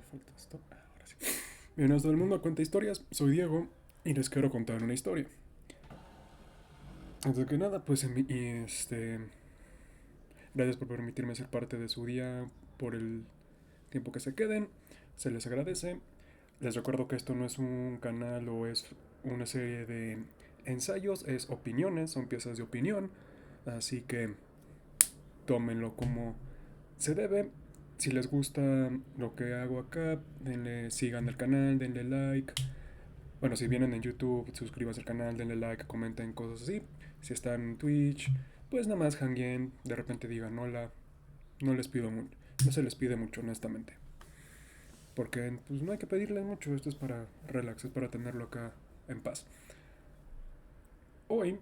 falta esto. Ahora sí. Bienvenidos todo el mundo a Cuenta Historias. Soy Diego y les quiero contar una historia. Antes que nada, pues gracias por permitirme ser parte de su día por el tiempo que se queden. Se les agradece. Les recuerdo que esto no es un canal o es una serie de ensayos, es opiniones, son piezas de opinión. Así que tómenlo como se debe. Si les gusta lo que hago acá, sigan el canal, denle like. Bueno, si vienen en YouTube, suscríbanse al canal, denle like, comenten cosas así. Si están en Twitch, pues nada más hanguen, de repente digan hola. No les pido mucho, no se les pide mucho, honestamente. Porque pues no hay que pedirles mucho, esto es para relax, es para tenerlo acá en paz. Hoy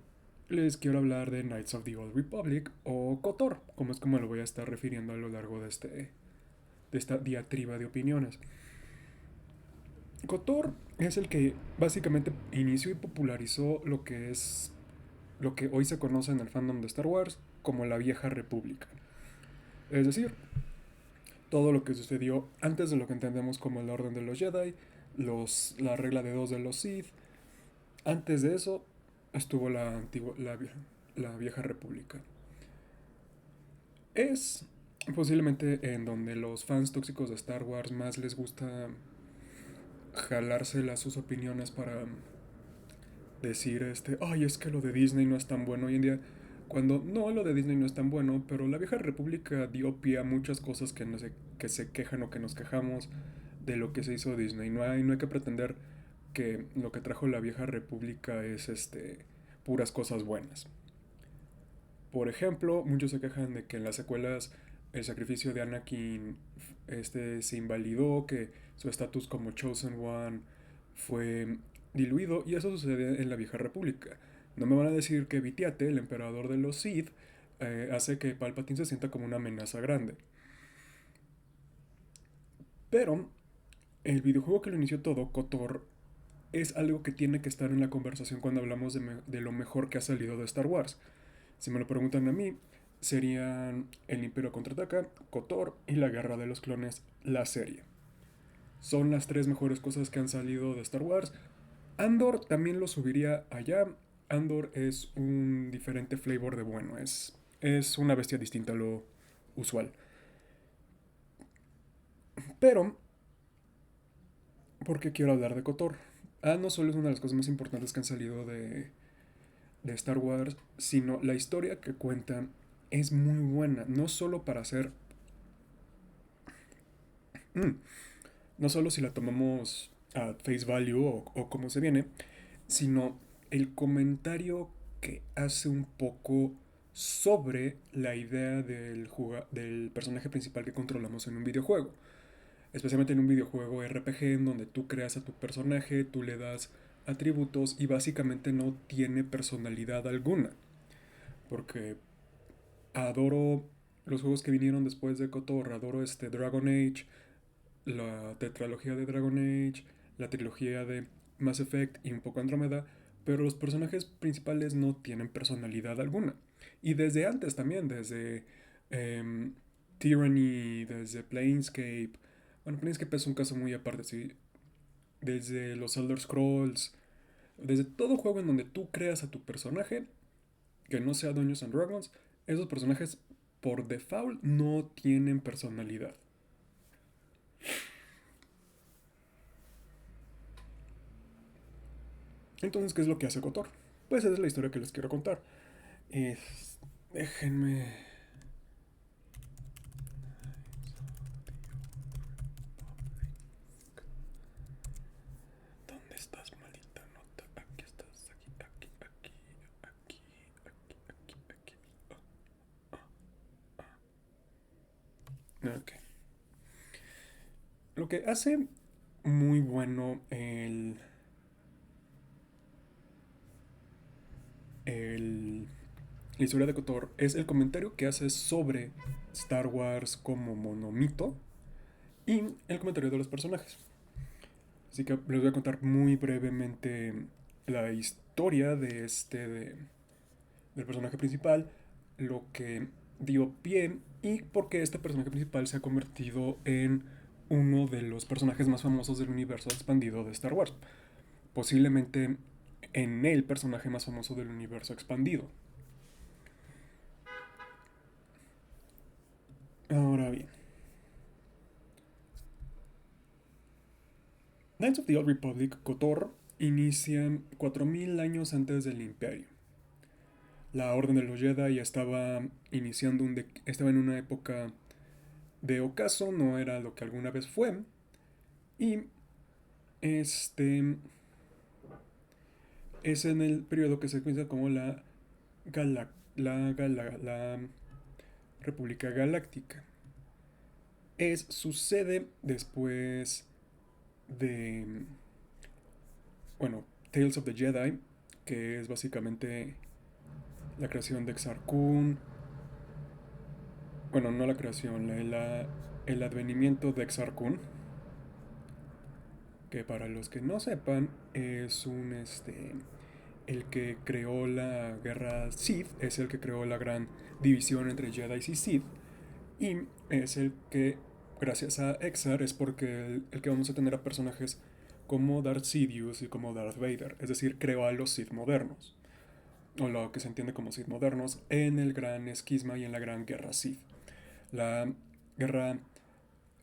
les quiero hablar de Knights of the Old Republic o KOTOR, como es como lo voy a estar refiriendo a lo largo de esta diatriba de opiniones. KOTOR es el que básicamente inició y popularizó lo que hoy se conoce en el fandom de Star Wars como la Vieja República. Es decir, todo lo que sucedió antes de lo que entendemos como la Orden de los Jedi, la regla de dos de los Sith. Antes de eso estuvo la Vieja República. Es posiblemente en donde los fans tóxicos de Star Wars más les gusta jalárselas sus opiniones para decir ay, es que lo de Disney no es tan bueno hoy en día. Cuando no, lo de Disney no es tan bueno, pero la Vieja República dio pie a muchas cosas que, no sé, que se quejan o que nos quejamos de lo que se hizo Disney. No hay que pretender que lo que trajo la Vieja República es puras cosas buenas. Por ejemplo, muchos se quejan de que en las secuelas el sacrificio de Anakin se invalidó, que su estatus como Chosen One fue diluido, y eso sucede en la Vieja República. No me van a decir que Vitiate, el emperador de los Sith, hace que Palpatine se sienta como una amenaza grande. Pero el videojuego que lo inició todo, KOTOR, es algo que tiene que estar en la conversación cuando hablamos de lo mejor que ha salido de Star Wars. Si me lo preguntan a mí, serían El Imperio Contraataca, KOTOR y La Guerra de los Clones, la serie. Son las tres mejores cosas que han salido de Star Wars. Andor también lo subiría allá. Andor es un diferente flavor de bueno, es una bestia distinta a lo usual. Pero, ¿por qué quiero hablar de KOTOR? No solo es una de las cosas más importantes que han salido de Star Wars, sino la historia que cuenta es muy buena, no solo para hacer no solo si la tomamos a face value o como se viene, sino el comentario que hace un poco sobre la idea del personaje principal que controlamos en un videojuego. Especialmente en un videojuego RPG en donde tú creas a tu personaje, tú le das atributos y básicamente no tiene personalidad alguna. Porque adoro los juegos que vinieron después de KOTOR, adoro Dragon Age, la tetralogía de Dragon Age, la trilogía de Mass Effect y un poco Andrómeda, pero los personajes principales no tienen personalidad alguna. Y desde antes también, desde em, Tyranny, desde Planescape. Bueno, Planescape es un caso muy aparte, sí. Desde los Elder Scrolls, desde todo juego en donde tú creas a tu personaje, que no sea Dungeons and Dragons, esos personajes por default no tienen personalidad. Entonces, ¿qué es lo que hace Kotor? Pues esa es la historia que les quiero contar. Déjenme... ¿Dónde estás, maldita nota? Aquí estás, aquí. Ok. Lo que hace muy bueno el, la historia de Kotor es el comentario que hace sobre Star Wars como monomito y el comentario de los personajes. Así que les voy a contar muy brevemente la historia del personaje principal, lo que dio pie y por qué este personaje principal se ha convertido en uno de los personajes más famosos del universo expandido de Star Wars. Posiblemente en el personaje más famoso del universo expandido. Ahora bien, Knights of the Old Republic, KOTOR, inicia 4000 años antes del Imperio. La Orden de los Jedi ya estaba iniciando estaba en una época de ocaso, no era lo que alguna vez fue. Y este es en el periodo que se conoce como la República Galáctica. Sucede después de, bueno, Tales of the Jedi, que es básicamente la creación de Exar Kun. Bueno, no la creación, el advenimiento de Exar Kun, que para los que no sepan es el que creó la guerra Sith, es el que creó la gran división entre Jedi y Sith, y es el que, gracias a Exar, es porque el que vamos a tener a personajes como Darth Sidious y como Darth Vader, es decir, creó a los Sith modernos, o lo que se entiende como Sith modernos, en el gran esquisma y en la gran guerra Sith. La guerra,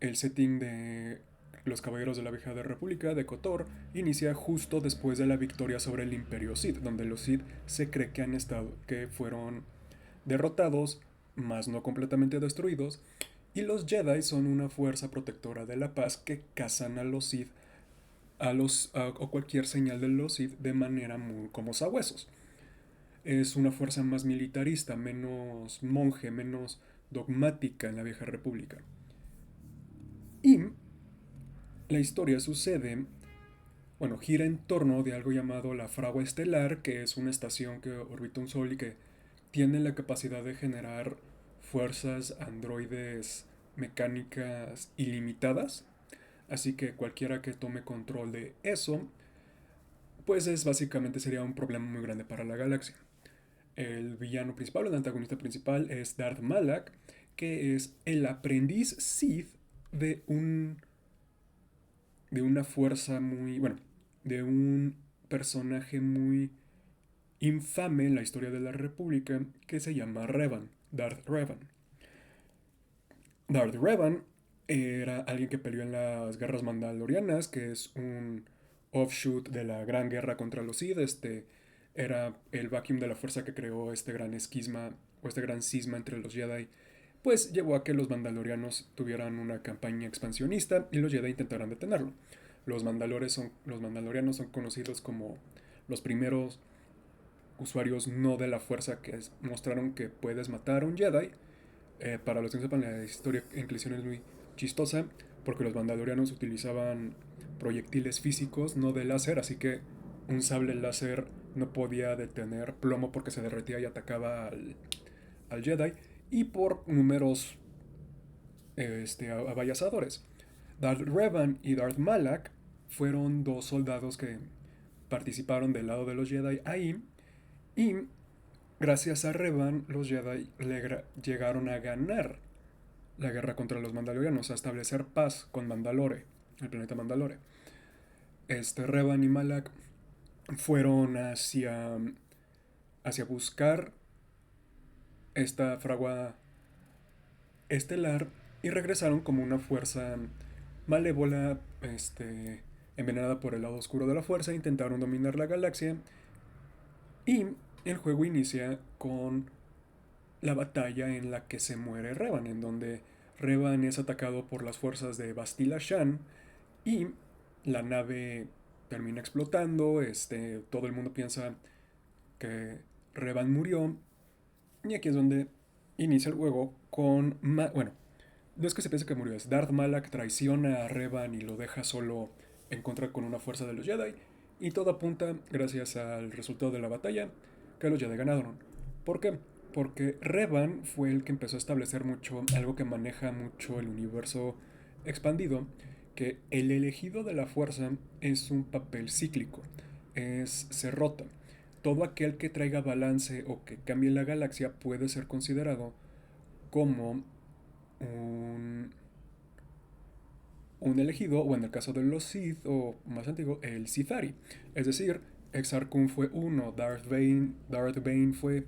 el setting de los Caballeros de la Vieja República de KOTOR inicia justo después de la victoria sobre el Imperio Sith, donde los Sith se cree que fueron derrotados, mas no completamente destruidos, y los Jedi son una fuerza protectora de la paz que cazan a los Sith o cualquier señal de los Sith de manera muy como sabuesos. Es una fuerza más militarista, menos monje, menos dogmática en la Vieja República. Y la historia sucede, bueno, gira en torno de algo llamado la fragua estelar, que es una estación que orbita un sol y que tiene la capacidad de generar fuerzas androides mecánicas ilimitadas. Así que cualquiera que tome control de eso, pues básicamente sería un problema muy grande para la galaxia. El villano principal, el antagonista principal es Darth Malak, que es el aprendiz Sith de de una fuerza muy, bueno, de un personaje muy infame en la historia de la República que se llama Revan, Darth Revan. Darth Revan era alguien que peleó en las guerras mandalorianas, que es un offshoot de la gran guerra contra los Sith. Era el vacuum de la fuerza que creó este gran esquisma o este gran cisma entre los Jedi, pues llevó a que los mandalorianos tuvieran una campaña expansionista y los Jedi intentaran detenerlo. Los mandalorianos son conocidos como los primeros usuarios no de la fuerza que mostraron que puedes matar a un Jedi. Para los que no sepan, la historia en Inclusión es muy chistosa porque los mandalorianos utilizaban proyectiles físicos, no de láser, así que un sable láser no podía detener plomo porque se derretía y atacaba al Jedi, y por números avallazadores. Darth Revan y Darth Malak fueron dos soldados que participaron del lado de los Jedi ahí, y gracias a Revan los Jedi llegaron a ganar la guerra contra los Mandalorianos, a establecer paz con Mandalore, el planeta Mandalore. Revan y Malak fueron hacia buscar esta fragua estelar y regresaron como una fuerza malévola, envenenada por el lado oscuro de la fuerza. Intentaron dominar la galaxia y el juego inicia con la batalla en la que se muere Revan, en donde Revan es atacado por las fuerzas de Bastila Shan y la nave termina explotando. Todo el mundo piensa que Revan murió, y aquí es donde inicia el juego con... bueno, no es que se piense que murió, es Darth Malak traiciona a Revan y lo deja solo en contra con una fuerza de los Jedi, y todo apunta, gracias al resultado de la batalla, que los Jedi ganaron. ¿Por qué? Porque Revan fue el que empezó a establecer mucho, algo que maneja mucho el universo expandido, que el elegido de la fuerza es un papel cíclico, se rota. Todo aquel que traiga balance o que cambie la galaxia puede ser considerado como un, un elegido, o en el caso de los Sith, o más antiguo, el Sithari. Es decir, Exar Kun fue uno, Darth Bane fue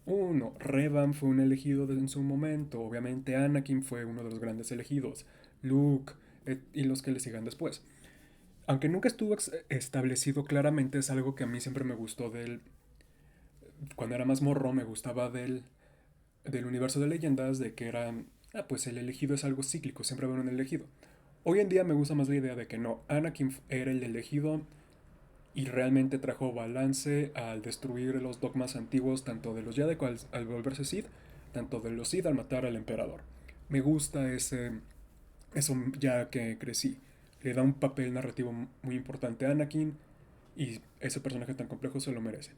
uno, Revan fue un elegido en su momento, obviamente Anakin fue uno de los grandes elegidos, Luke y los que le sigan después. Aunque nunca estuvo establecido claramente, es algo que a mí siempre me gustó del... Cuando era más morro me gustaba del universo de leyendas, de que era... Ah, pues el elegido es algo cíclico, siempre va a haber un elegido. Hoy en día me gusta más la idea de que no, Anakin era el elegido y realmente trajo balance al destruir los dogmas antiguos, tanto de los Jedi al volverse Sith, tanto de los Sith al matar al emperador. Me gusta eso ya que crecí. Le da un papel narrativo muy importante a Anakin y ese personaje tan complejo se lo merece.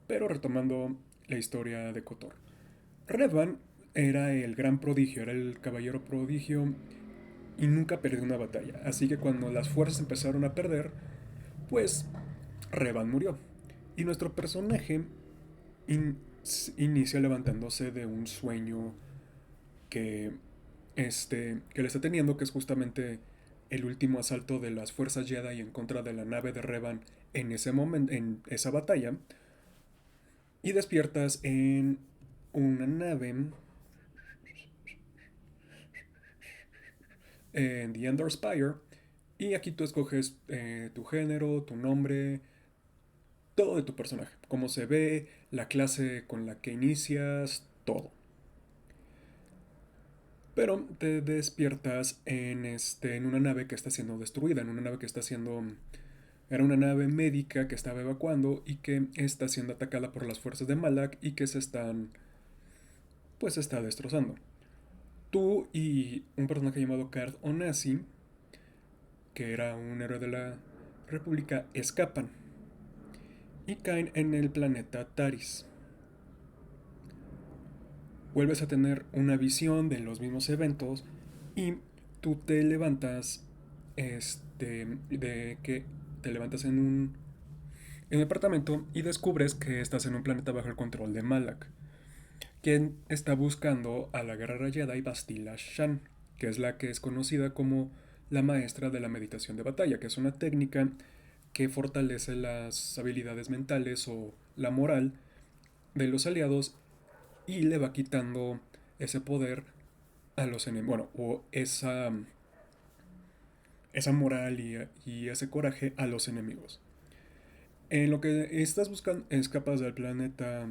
Pero retomando la historia de KOTOR. Revan era el gran prodigio, era el caballero prodigio y nunca perdió una batalla. Así que cuando las fuerzas empezaron a perder, pues Revan murió. Y nuestro personaje in- inicia levantándose de un sueño que, que le está teniendo, que es justamente el último asalto de las fuerzas Jedi en contra de la nave de Revan en ese momento, en esa batalla. Y despiertas en una nave en The Endor Spire. Y aquí tú escoges tu género, tu nombre, todo de tu personaje. Cómo se ve, la clase con la que inicias, todo. Pero te despiertas en una nave que está siendo destruida, en una nave que está siendo... Era una nave médica que estaba evacuando y que está siendo atacada por las fuerzas de Malak y que pues se está destrozando. Tú y un personaje llamado Card Onasi, que era un héroe de la República, escapan y caen en el planeta Taris. Vuelves a tener una visión de los mismos eventos y tú te levantas de que te levantas en un departamento y descubres que estás en un planeta bajo el control de Malak, quien está buscando a la guerrera Jedi Bastila Shan, que es la que es conocida como la maestra de la meditación de batalla, que es una técnica que fortalece las habilidades mentales o la moral de los aliados y le va quitando ese poder a los enemigos, bueno, o esa moral y ese coraje a los enemigos. En lo que estás buscando, escapas del planeta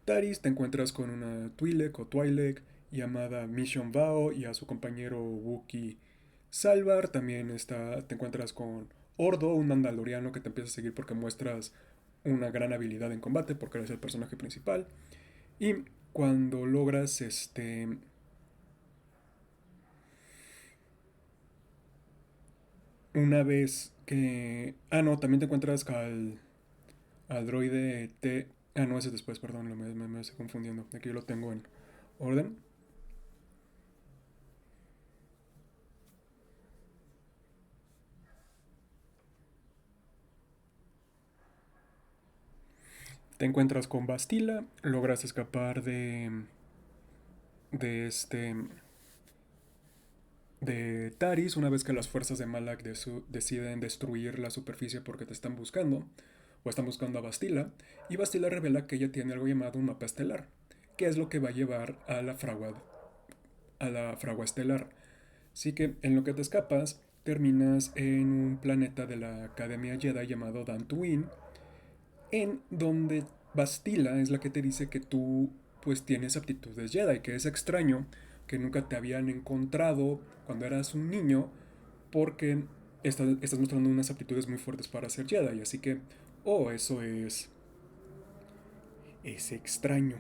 Taris, te encuentras con una Twi'lek o Twi'lek llamada Mission Vao y a su compañero Wookiee Salvar. También te encuentras con Ordo, un mandaloriano que te empieza a seguir porque muestras una gran habilidad en combate, porque eres el personaje principal. Y cuando logras una vez que... Ah, no, también te encuentras al droide T... Ah, no, ese es después, perdón, me estoy confundiendo. Aquí lo tengo en orden. Te encuentras con Bastila, logras escapar de este de Taris una vez que las fuerzas de Malak deciden destruir la superficie porque te están buscando o están buscando a Bastila y Bastila revela que ella tiene algo llamado un mapa estelar, que es lo que va a llevar a la fragua estelar. Así que en lo que te escapas terminas en un planeta de la Academia Jedi llamado Dantooine, en donde Bastila es la que te dice que tú pues tienes aptitudes Jedi, que es extraño que nunca te habían encontrado cuando eras un niño porque estás mostrando unas aptitudes muy fuertes para ser Jedi, así que, oh, eso es extraño.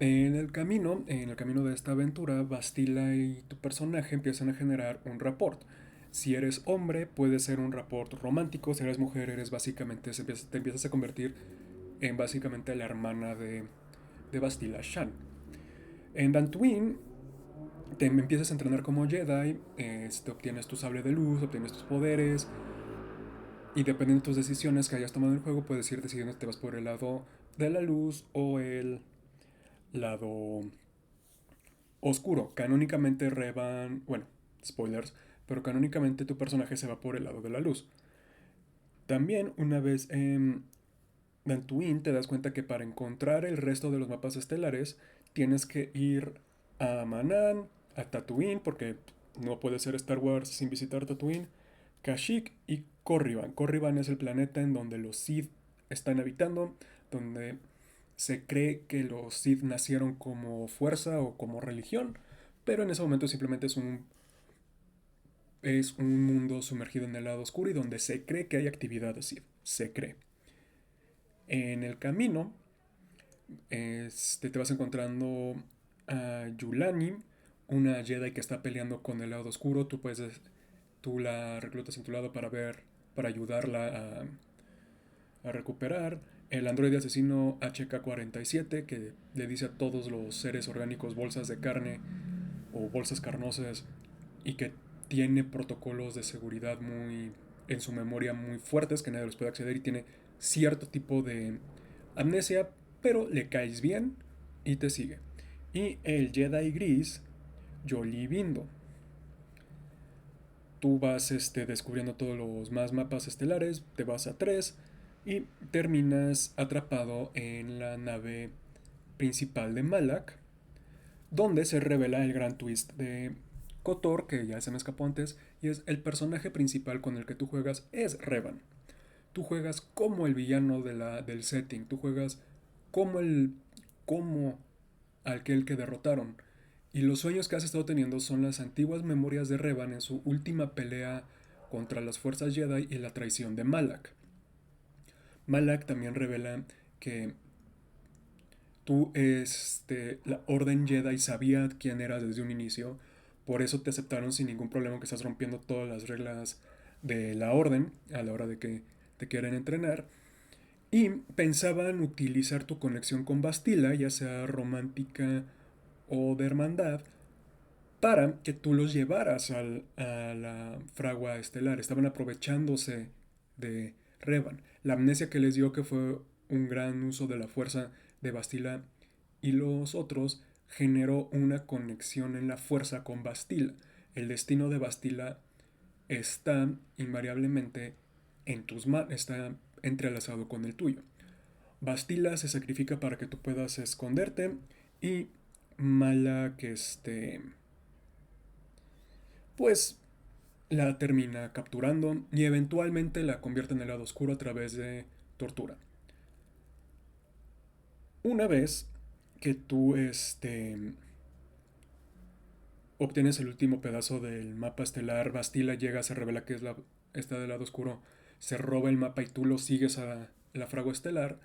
En el camino de esta aventura, Bastila y tu personaje empiezan a generar un rapport. Si eres hombre, puede ser un rapport romántico. Si eres mujer, eres básicamente, te empiezas a convertir en básicamente la hermana de Bastila Shan. En Dantooine, te empiezas a entrenar como Jedi, obtienes tu sable de luz, obtienes tus poderes, Y dependiendo de tus decisiones que hayas tomado en el juego, puedes ir decidiendo si te vas por el lado de la luz o el lado oscuro. Canónicamente Revan, bueno, spoilers, pero canónicamente tu personaje se va por el lado de la luz. También una vez en Dantooine te das cuenta que para encontrar el resto de los mapas estelares tienes que ir a Manaan, a Tatooine, porque no puede ser Star Wars sin visitar Tatooine, Kashyyyk y Corriban. Corriban es el planeta en donde los Sith están habitando, donde se cree que los Sith nacieron como fuerza o como religión, pero en ese momento simplemente es un mundo sumergido en el lado oscuro y donde se cree que hay actividad de Sith. Se cree. En el camino te vas encontrando a Yulani, una Jedi que está peleando con el lado oscuro. Tú la reclutas en tu lado para ayudarla a recuperar. El androide asesino HK-47 que le dice a todos los seres orgánicos bolsas de carne o bolsas carnosas y que tiene protocolos de seguridad en su memoria muy fuertes que nadie los puede acceder y tiene cierto tipo de amnesia, pero le caes bien y te sigue. Y el Jedi gris, Jolie Bindo. Tú vas descubriendo todos los más mapas estelares, te vas a 3 y terminas atrapado en la nave principal de Malak, donde se revela el gran twist de Kotor, que ya se me escapó antes, y es el personaje principal con el que tú juegas es Revan. Tú juegas como el villano del setting, tú juegas como como aquel que derrotaron. Y los sueños que has estado teniendo son las antiguas memorias de Revan en su última pelea contra las fuerzas Jedi y la traición de Malak. Malak también revela que la Orden Jedi sabía quién eras desde un inicio, por eso te aceptaron sin ningún problema que estás rompiendo todas las reglas de la Orden a la hora de que te quieren entrenar. Y pensaban utilizar tu conexión con Bastila, ya sea romántica o de hermandad, para que tú los llevaras a la fragua estelar. Estaban aprovechándose de Revan. La amnesia que les dio, que fue un gran uso de la fuerza de Bastila y los otros, generó una conexión en la fuerza con Bastila. El destino de Bastila está invariablemente en tus manos, está entrelazado con el tuyo. Bastila se sacrifica para que tú puedas esconderte y Mala que pues la termina capturando y eventualmente la convierte en el lado oscuro a través de tortura. Una vez que tú obtienes el último pedazo del mapa estelar, Bastila llega, se revela que está del lado oscuro, se roba el mapa y tú lo sigues a la fragua estelar,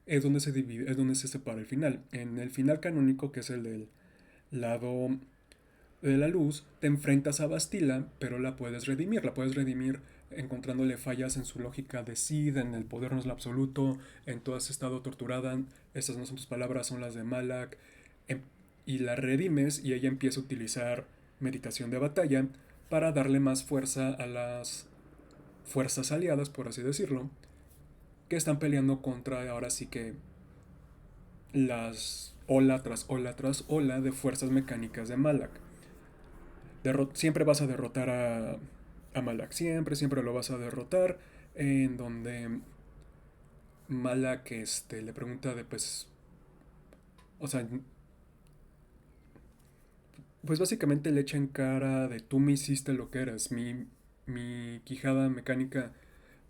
es donde se divide, es donde se separa el final. En el final canónico, que es el del lado de la luz, te enfrentas a Bastila, pero la puedes redimir encontrándole fallas en su lógica de Sid, en el poder no es lo absoluto, en todo has estado torturada, estas no son tus palabras, son las de Malak, em- y la redimes y ella empieza a utilizar meditación de batalla para darle más fuerza a las fuerzas aliadas, por así decirlo, que están peleando contra ahora sí que las ola tras ola tras ola de fuerzas mecánicas de Malak. Siempre vas a derrotar a Malak, siempre lo vas a derrotar, en donde Malak le pregunta de pues, o sea, pues básicamente le echa en cara de tú me hiciste lo que eres, mi quijada mecánica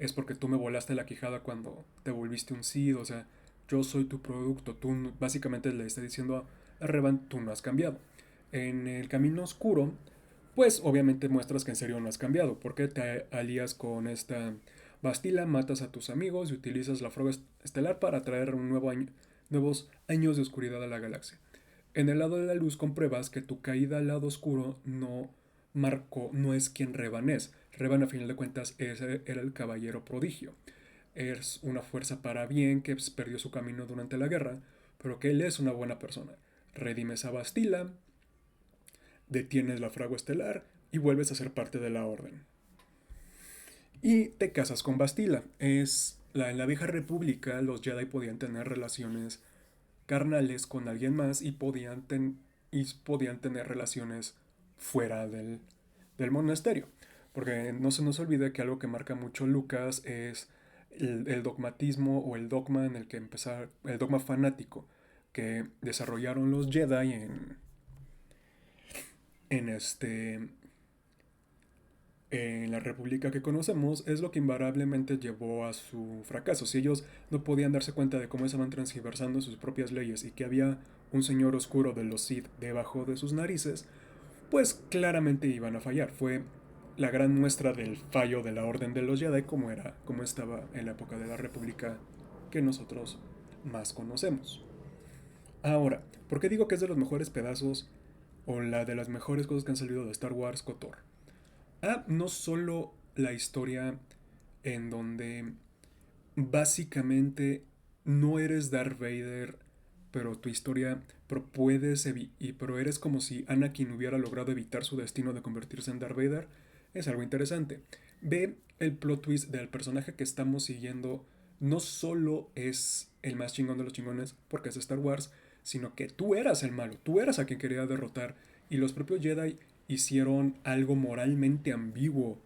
es porque tú me volaste la quijada cuando te volviste un Sith, o sea, yo soy tu producto, básicamente le está diciendo a Revan, tú no has cambiado. En el camino oscuro, pues obviamente muestras que en serio no has cambiado, porque te alías con esta Bastila, matas a tus amigos y utilizas la fragua estelar para traer nuevos años de oscuridad a la galaxia. En el lado de la luz compruebas que tu caída al lado oscuro no es quien Revan es. Revan a final de cuentas era el caballero prodigio. Es una fuerza para bien que perdió su camino durante la guerra, pero que él es una buena persona. Redimes a Bastila, detienes la fragua estelar y vuelves a ser parte de la orden. y te casas con Bastila. En la vieja república los Jedi podían tener relaciones carnales con alguien más y podían tener relaciones fuera del monasterio. Porque no se nos olvide que algo que marca mucho Lucas es el dogmatismo o el dogma en el que empezar, el dogma fanático que desarrollaron los Jedi en este en la república que conocemos es lo que invariablemente llevó a su fracaso. Si ellos no podían darse cuenta de cómo estaban transgiversando sus propias leyes y que había un señor oscuro de los Sith debajo de sus narices, pues claramente iban a fallar. Fue la gran muestra del fallo de la Orden de los Jedi como estaba en la época de la República que nosotros más conocemos. Ahora, ¿por qué digo que es de los mejores pedazos o la de las mejores cosas que han salido de Star Wars KOTOR? No solo la historia en donde básicamente no eres Darth Vader, pero tu historia, pero eres como si Anakin hubiera logrado evitar su destino de convertirse en Darth Vader, es algo interesante. Ve el plot twist del personaje que estamos siguiendo, no solo es el más chingón de los chingones, porque es Star Wars, sino que tú eras el malo, tú eras a quien quería derrotar, y los propios Jedi hicieron algo moralmente ambiguo,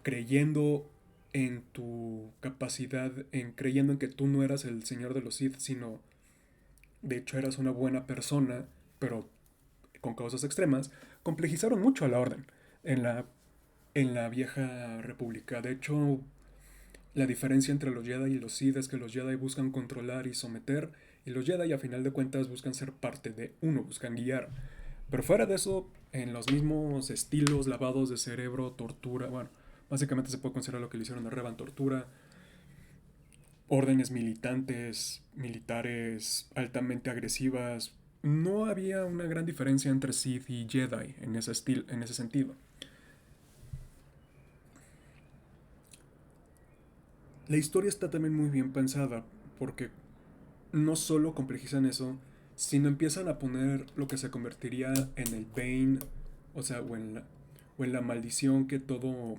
creyendo en tu capacidad, creyendo en que tú no eras el señor de los Sith, sino de hecho eras una buena persona, pero con causas extremas, complejizaron mucho a la orden en la vieja república. De hecho, la diferencia entre los Jedi y los Sith es que los Jedi buscan controlar y someter, y los Jedi a final de cuentas buscan ser parte de uno, buscan guiar. Pero fuera de eso, en los mismos estilos, lavados de cerebro, tortura, bueno, básicamente se puede considerar lo que le hicieron a Revan, tortura, órdenes militantes, militares altamente agresivas. No había una gran diferencia entre Sith y Jedi en ese sentido. La historia está también muy bien pensada porque no solo complejizan eso, sino empiezan a poner lo que se convertiría en el Bane, o sea, o en la maldición que todo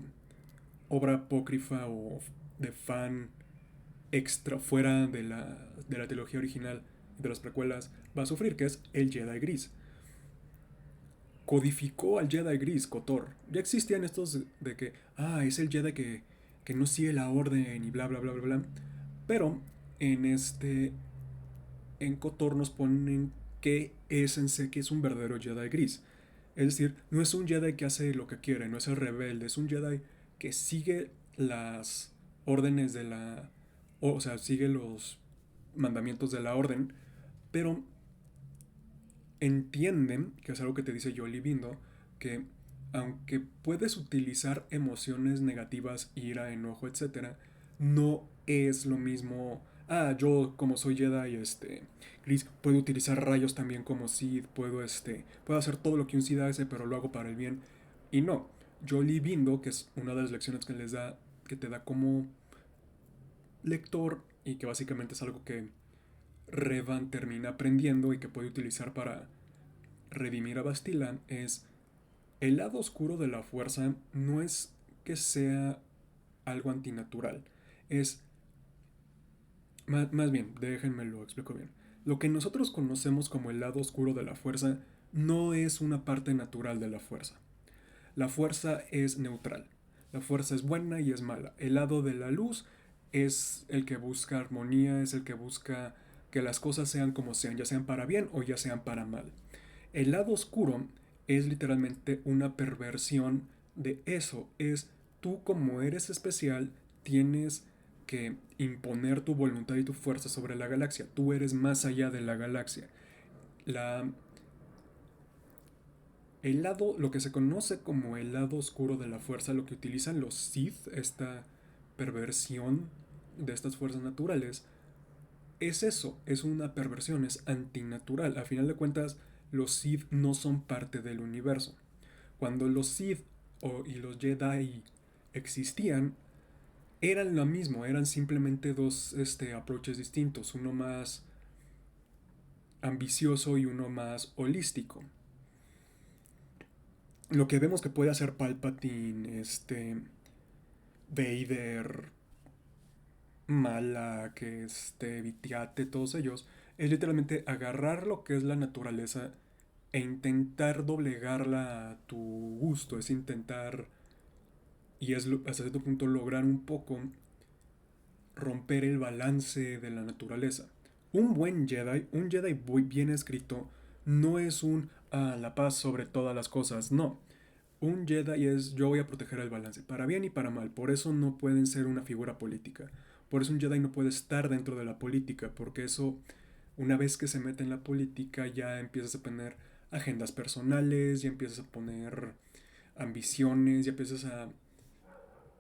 obra apócrifa o de fan extra fuera de la trilogía original de las precuelas va a sufrir, que es el Jedi Gris. Codificó al Jedi Gris, KOTOR. Ya existían estos de que, es el Jedi que no sigue la orden y bla, bla, bla, bla, bla. Pero en en KOTOR nos ponen que es un verdadero Jedi Gris. Es decir, no es un Jedi que hace lo que quiere, no es el rebelde, es un Jedi que sigue las órdenes de la... O sea, sigue los mandamientos de la orden, pero entienden, que es algo que te dice Jolie Bindo, que aunque puedes utilizar emociones negativas, ira, enojo, etcétera, no es lo mismo. Yo como soy Jedi, Gris, puedo utilizar rayos también como Sith, puedo hacer todo lo que un Sith hace, pero lo hago para el bien. Y no, Jolie Bindo, que es una de las lecciones que te da como lector y que básicamente es algo que Revan termina aprendiendo y que puede utilizar para redimir a Bastila es el lado oscuro de la fuerza no es que sea algo antinatural, es más bien, déjenme lo explico bien. Lo que nosotros conocemos como el lado oscuro de la fuerza no es una parte natural de la fuerza. La fuerza es neutral. La fuerza es buena y es mala. El lado de la luz es el que busca armonía, es el que busca que las cosas sean como sean, ya sean para bien o ya sean para mal. El lado oscuro es literalmente una perversión de eso. Es tú como eres especial, tienes que imponer tu voluntad y tu fuerza sobre la galaxia. Tú eres más allá de la galaxia. La, lo que se conoce como el lado oscuro de la fuerza, lo que utilizan los Sith, esta perversión de estas fuerzas naturales, es eso, es una perversión, es antinatural. A final de cuentas, los Sith no son parte del universo. Cuando los Sith y los Jedi existían, eran lo mismo, eran simplemente dos approaches distintos, uno más ambicioso y uno más holístico. Lo que vemos que puede hacer Palpatine, Vader, Malak, Vitiate, todos ellos, es literalmente agarrar lo que es la naturaleza e intentar doblegarla a tu gusto, es intentar, y es hasta cierto punto lograr un poco romper el balance de la naturaleza. Un Jedi muy bien escrito, no es la paz sobre todas las cosas, no. Un Jedi es yo voy a proteger el balance, para bien y para mal, por eso no pueden ser una figura política. Por eso un Jedi no puede estar dentro de la política, porque eso, una vez que se mete en la política, ya empiezas a poner agendas personales, ya empiezas a poner ambiciones, ya empiezas a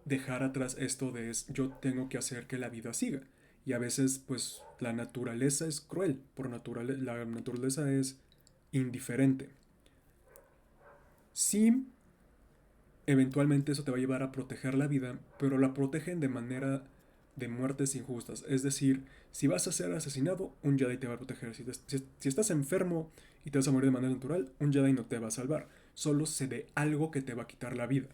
dejar atrás esto de yo tengo que hacer que la vida siga. Y a veces pues la naturaleza es cruel, la naturaleza es indiferente. Sí, eventualmente eso te va a llevar a proteger la vida, pero la protegen de manera de muertes injustas. Es decir, si vas a ser asesinado, un Jedi te va a proteger. Si estás enfermo y te vas a morir de manera natural, un Jedi no te va a salvar. Solo se de algo que te va a quitar la vida.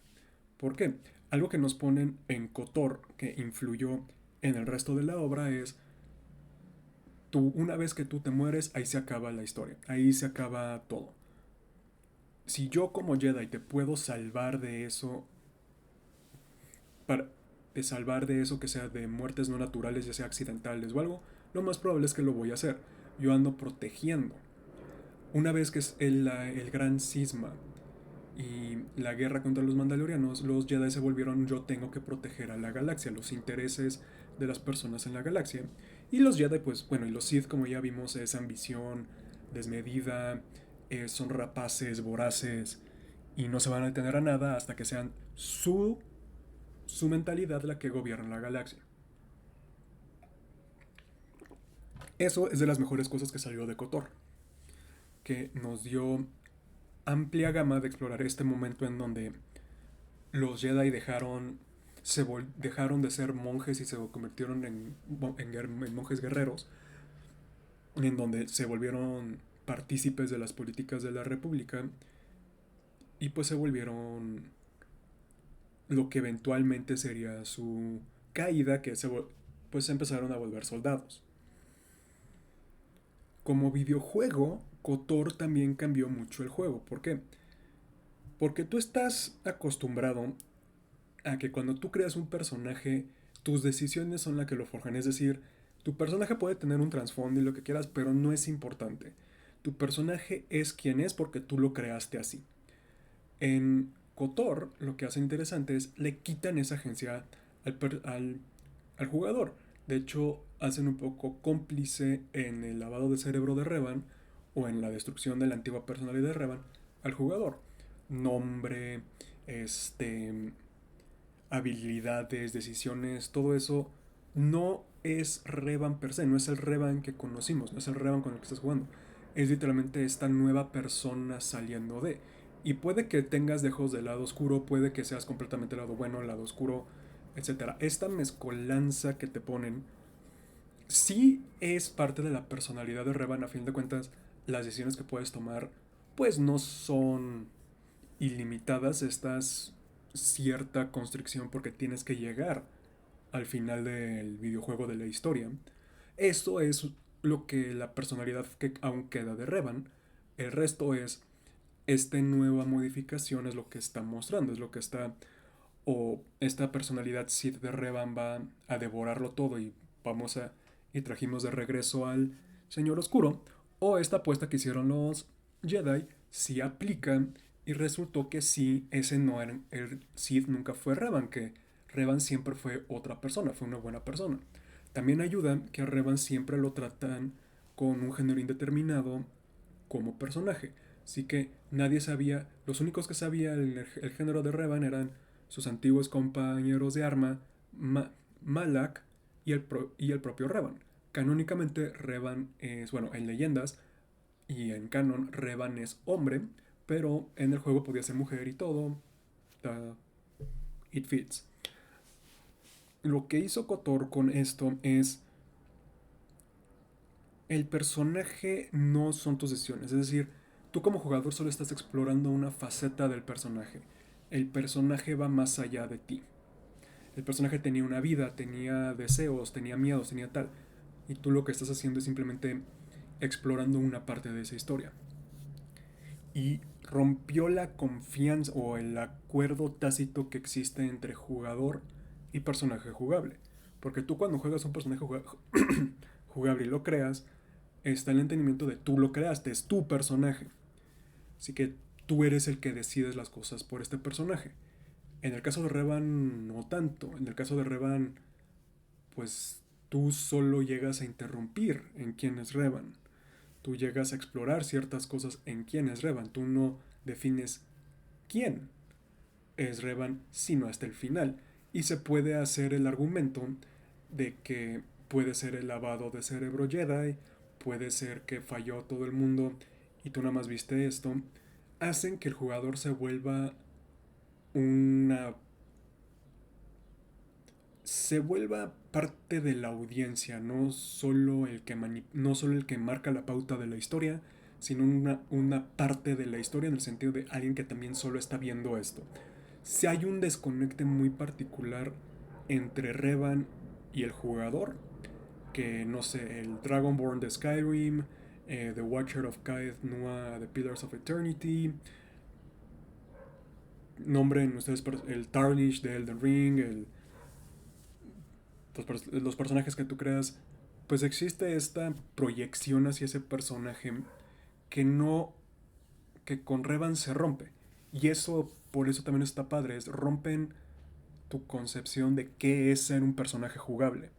¿Por qué? Algo que nos ponen en KOTOR, que influyó en el resto de la obra, es una vez que tú te mueres, ahí se acaba la historia, ahí se acaba todo. Si yo como Jedi te puedo salvar de eso, para, de salvar de eso que sea de muertes no naturales, ya sea accidentales o algo, lo más probable es que lo voy a hacer. Yo ando protegiendo. Una vez que es el gran cisma y la guerra contra los Mandalorianos, los Jedi se volvieron yo tengo que proteger a la galaxia, los intereses de las personas en la galaxia. Y los Jedi, pues bueno, y los Sith, como ya vimos, es ambición desmedida, son rapaces, voraces, y no se van a detener a nada hasta que sean su mentalidad la que gobierna la galaxia. Eso es de las mejores cosas que salió de KOTOR, que nos dio amplia gama de explorar este momento en donde los Jedi dejaron de ser monjes y se convirtieron en monjes guerreros, en donde se volvieron partícipes de las políticas de la República y pues se volvieron lo que eventualmente sería su caída, pues empezaron a volver soldados. Como videojuego, KOTOR también cambió mucho el juego. ¿Por qué? Porque tú estás acostumbrado a que cuando tú creas un personaje, tus decisiones son las que lo forjan. Es decir, tu personaje puede tener un trasfondo y lo que quieras, pero no es importante. Tu personaje es quien es porque tú lo creaste así. En KOTOR, lo que hacen interesante es le quitan esa agencia al jugador. De hecho, hacen un poco cómplice en el lavado de cerebro de Revan o en la destrucción de la antigua personalidad de Revan al jugador. Nombre, este, habilidades, decisiones, todo eso no es Revan per se, no es el Revan que conocimos, no es el Revan con el que estás jugando. Es literalmente esta nueva persona saliendo de. Y puede que tengas dejos del lado oscuro, puede que seas completamente el lado bueno, el lado oscuro, etcétera. Esta mezcolanza que te ponen sí es parte de la personalidad de Revan. A fin de cuentas, las decisiones que puedes tomar pues no son ilimitadas, estás cierta constricción porque tienes que llegar al final del videojuego de la historia. Eso es lo que la personalidad que aún queda de Revan. El resto es esta nueva modificación, es lo que está mostrando, es lo que está, o esta personalidad Sith de Revan va a devorarlo todo y trajimos de regreso al Señor Oscuro, o esta apuesta que hicieron los Jedi si aplica y resultó que sí, ese no era el Sith, nunca fue Revan, que Revan siempre fue otra persona, fue una buena persona. También ayuda que a Revan siempre lo tratan con un género indeterminado como personaje. Así que nadie sabía, los únicos que sabían el género de Revan eran sus antiguos compañeros de arma, Malak y el propio Revan. Canónicamente Revan es, bueno, en leyendas y en canon Revan es hombre, pero en el juego podía ser mujer y todo. Uh, it fits. Lo que hizo KOTOR con esto es el personaje no son tus decisiones, es decir, tú como jugador solo estás explorando una faceta del personaje. El personaje va más allá de ti. El personaje tenía una vida, tenía deseos, tenía miedos, tenía tal. Y tú lo que estás haciendo es simplemente explorando una parte de esa historia. Y rompió la confianza o el acuerdo tácito que existe entre jugador y personaje jugable. Porque tú cuando juegas un personaje jugable y lo creas, está el entendimiento de tú lo creaste, es tu personaje. Así que tú eres el que decides las cosas por este personaje. En el caso de Revan, no tanto. En el caso de Revan, pues tú solo llegas a interrumpir en quién es Revan. Tú llegas a explorar ciertas cosas en quién es Revan. Tú no defines quién es Revan sino hasta el final. Y se puede hacer el argumento de que puede ser el lavado de cerebro Jedi, puede ser que falló todo el mundo y tú nada más viste esto, hacen que el jugador una se vuelva parte de la audiencia, no solo el que marca la pauta de la historia, sino una parte de la historia en el sentido de alguien que también solo está viendo esto. Si hay un desconecte muy particular entre Revan y el jugador, que no sé, el Dragonborn de Skyrim, The Watcher of Kaeth Nua, The Pillars of Eternity, nombren ustedes el Tarnish de Elden Ring, los personajes que tú creas, pues existe esta proyección hacia ese personaje que no, que con Revan se rompe. Y eso, por eso también está padre, es rompen tu concepción de qué es ser un personaje jugable.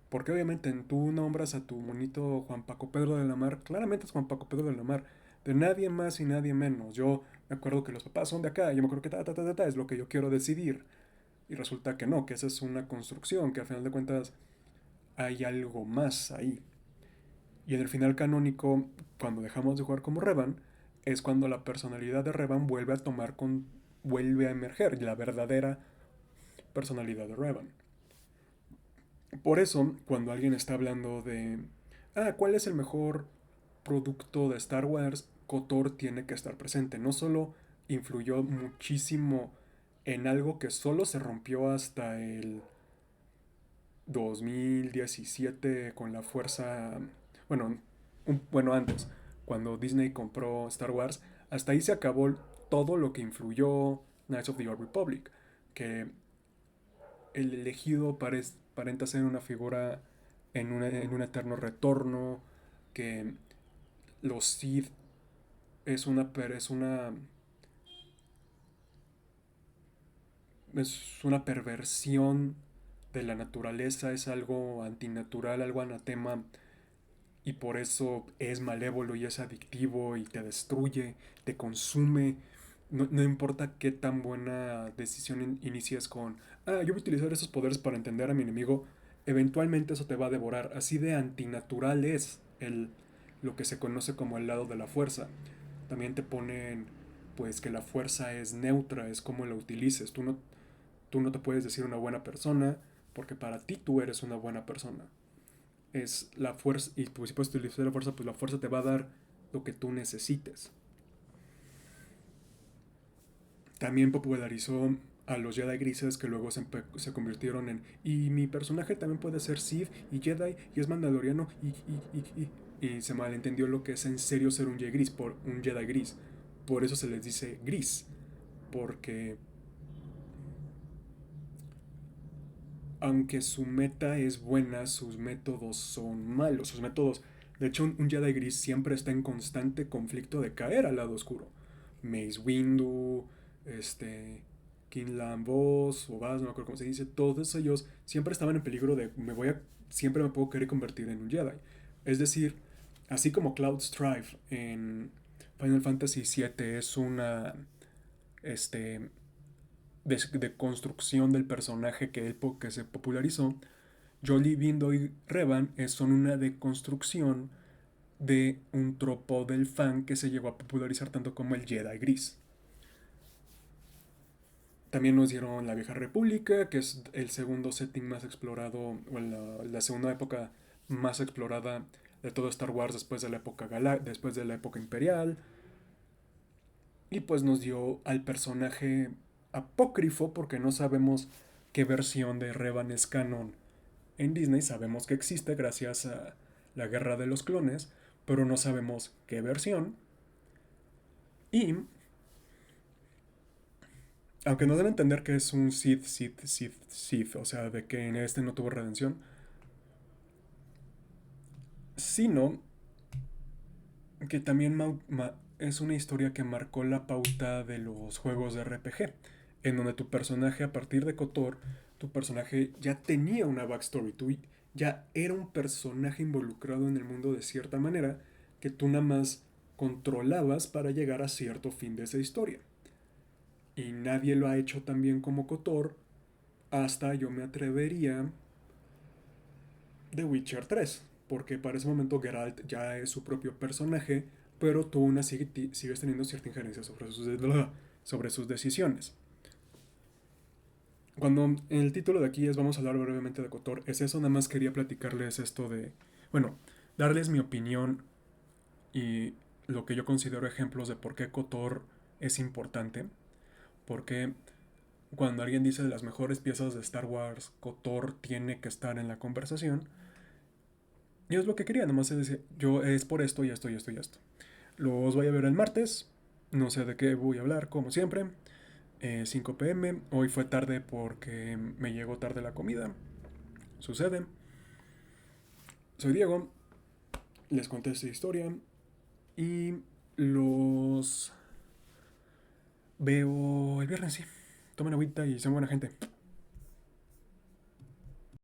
Porque obviamente tú nombras a tu monito Juan Paco Pedro de la Mar, claramente es Juan Paco Pedro de la Mar, de nadie más y nadie menos. Yo me acuerdo que los papás son de acá, yo me acuerdo que es lo que yo quiero decidir. Y resulta que no, que esa es una construcción, que al final de cuentas hay algo más ahí. Y en el final canónico, cuando dejamos de jugar como Revan, es cuando la personalidad de Revan vuelve a emerger, la verdadera personalidad de Revan. Por eso, cuando alguien está hablando de, ¿cuál es el mejor producto de Star Wars? KOTOR tiene que estar presente. No solo influyó muchísimo en algo que solo se rompió hasta el 2017 con la fuerza, bueno, bueno antes, cuando Disney compró Star Wars, hasta ahí se acabó todo lo que influyó Knights of the Old Republic, que el elegido aparenta ser una figura en un eterno retorno, que los Sith es una perversión de la naturaleza, es algo antinatural, algo anatema, y por eso es malévolo y es adictivo y te destruye, te consume. No, no importa qué tan buena decisión inicies con, yo voy a utilizar esos poderes para entender a mi enemigo, eventualmente eso te va a devorar. Así de antinatural es lo que se conoce como el lado de la fuerza. También te ponen pues que la fuerza es neutra, es como la utilices. Tú no te puedes decir una buena persona porque para ti tú eres una buena persona. Es la fuerza, y pues si puedes utilizar la fuerza, pues la fuerza te va a dar lo que tú necesites. También popularizó a los Jedi grises que luego se convirtieron en... Y mi personaje también puede ser Sith y Jedi y es mandaloriano y se malentendió lo que es en serio ser un Jedi gris, un Jedi gris. Por eso se les dice gris. Porque aunque su meta es buena, sus métodos son malos. Sus métodos... De hecho, un Jedi gris siempre está en constante conflicto de caer al lado oscuro. Mace Windu, este, Kinlan Vos, o Vaz, no me acuerdo cómo se dice, todos ellos siempre estaban en peligro de siempre me puedo querer convertir en un Jedi. Es decir, así como Cloud Strife en Final Fantasy VII es una este, de construcción del personaje que se popularizó, Jolie, Bindo y Revan son una deconstrucción de un tropo del fan que se llegó a popularizar tanto como el Jedi gris. También nos dieron la Vieja República, que es el segundo setting más explorado, o la segunda época más explorada de todo Star Wars después de la época imperial. Y pues nos dio al personaje apócrifo, porque no sabemos qué versión de Revan es canon en Disney. Sabemos que existe gracias a la Guerra de los Clones, pero no sabemos qué versión. Y aunque nos deben entender que es un Sith, o sea, de que en este no tuvo redención, sino que también es una historia que marcó la pauta de los juegos de RPG, en donde tu personaje, a partir de KOTOR, tu personaje ya tenía una backstory, tú ya era un personaje involucrado en el mundo de cierta manera que tú nada más controlabas para llegar a cierto fin de esa historia. Y nadie lo ha hecho tan bien como KOTOR, hasta yo me atrevería The Witcher 3, porque para ese momento Geralt ya es su propio personaje, pero tú aún así sigues teniendo cierta injerencia sobre sus decisiones. Cuando en el título de aquí es vamos a hablar brevemente de KOTOR, es eso, nada más quería platicarles esto de, bueno, darles mi opinión y lo que yo considero ejemplos de por qué KOTOR es importante, porque cuando alguien dice de las mejores piezas de Star Wars, KOTOR tiene que estar en la conversación. Y es lo que quería, nomás es decir, yo es por esto y esto y esto y esto. Los voy a ver el martes, no sé de qué voy a hablar, como siempre. 5 p.m. Hoy fue tarde porque me llegó tarde la comida. Sucede. Soy Diego, les conté esta historia y los veo el viernes, sí. Tomen agüita y sean buena gente.